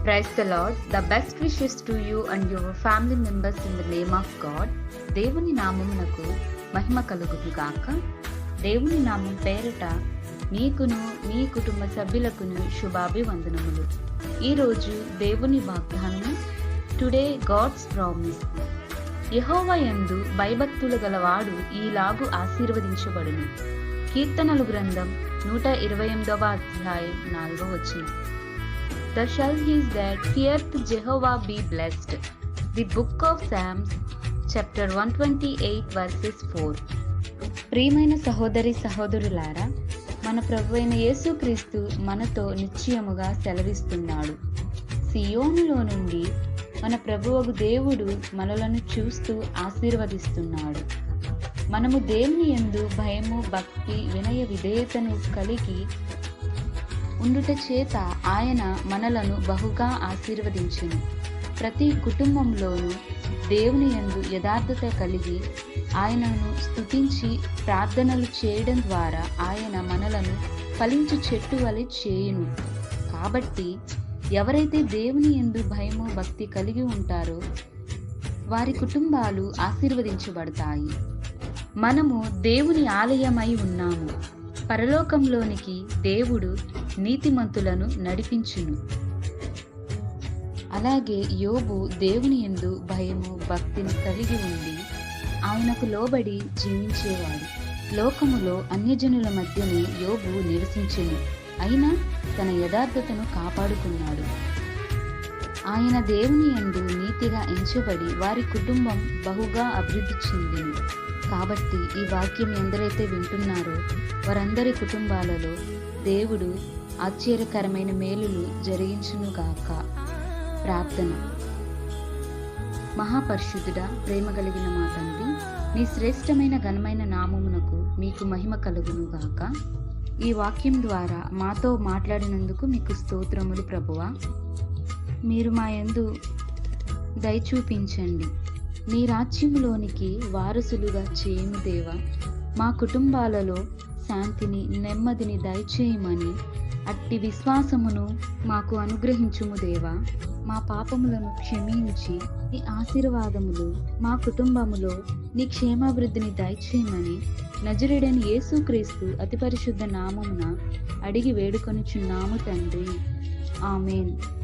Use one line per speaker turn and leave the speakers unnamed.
Praise the Lord. The best wishes to you and your family members in the name of God. దేవుని నామమునకు మహిమ కలుగును గాక. దేవుని నామం పేరట మీకును మీ కుటుంబ సభ్యులకును శుభాభివందనములు. ఈరోజు దేవుని వాగ్దానము, టుడే గాడ్స్ ప్రామిస్. యెహోవా యందు భయభక్తులు గలవాడు ఈలాగు ఆశీర్వదించబడును. కీర్తనలు గ్రంథం 128వ అధ్యాయం 4వ వచనం. The shall he that feareth Jehovah be blessed. The book of Psalms, chapter 128, verses 4. ప్రియమైన సహోదరి సహోదరులారా, మన ప్రభువైన యేసుక్రీస్తు మనతో నిశ్చయముగా సెలవిస్తున్నాడు. సియోనులో నుండి మన ప్రభువగు దేవుడు మనలను చూస్తూ ఆశీర్వదిస్తున్నాడు. మనము దేవుని యందు భయము, భక్తి, వినయ విధేయతను కలిగి ఉండుట చేత ఆయన మనలను బహుగా ఆశీర్వదించును. ప్రతి కుటుంబంలోనూ దేవుని యందు యథార్థత కలిగి ఆయనను స్తుతించి ప్రార్థనలు చేయడం ద్వారా ఆయన మనలను ఫలించు చెట్టు వలె చేయును. కాబట్టి ఎవరైతే దేవుని యందు భయము, భక్తి కలిగి ఉంటారో వారి కుటుంబాలు ఆశీర్వదించబడతాయి. మనము దేవుని ఆలయమై ఉన్నాము. పరలోకంలోనికి దేవుడు నీతిమంతులను నడిపించును. అలాగే యోబు దేవుని యందు భయము, భక్తిని కలిగి ఉండి ఆయనకు లోబడి జీవించేవాడు. లోకములో అన్యజనుల మధ్యనే యోబు నివసించెను. అయినా తన యథార్థతను కాపాడుకున్నాడు. ఆయన దేవుని యందు నీతిగా ఎంచబడి వారి కుటుంబం బహుగా అభివృద్ధి చెందింది. కాబట్టి ఈ వాక్యం ఎందరైతే వింటున్నారో వారందరి కుటుంబాలలో దేవుడు ఆశ్చర్యకరమైన మేలులు జరిగించునుగాక. ప్రార్థన. మహాపరిశుద్ధుడా, ప్రేమ కలిగిన మా తండ్రి, నీ శ్రేష్టమైన ఘనమైన నామమునకు మీకు మహిమ కలుగునుగాక. ఈ వాక్యం ద్వారా మాతో మాట్లాడినందుకు మీకు స్తోత్రములు ప్రభువా. మీరు మా యందు దయ చూపించండి. నీ రాజ్యములోనికి వారసులుగా చేయము దేవా. మా కుటుంబాలలో శాంతిని, నెమ్మదిని దయచేయమని అట్టి విశ్వాసమును మాకు అనుగ్రహించుము దేవా. మా పాపములను క్షమించి నీ ఆశీర్వాదములు మా కుటుంబములో నీ క్షేమాభివృద్ధిని దయచేయమని నజరేయుడైన యేసుక్రీస్తు అతి పరిశుద్ధ నామమున అడిగి వేడుకొనుచున్నాము తండ్రి. ఆమేన్.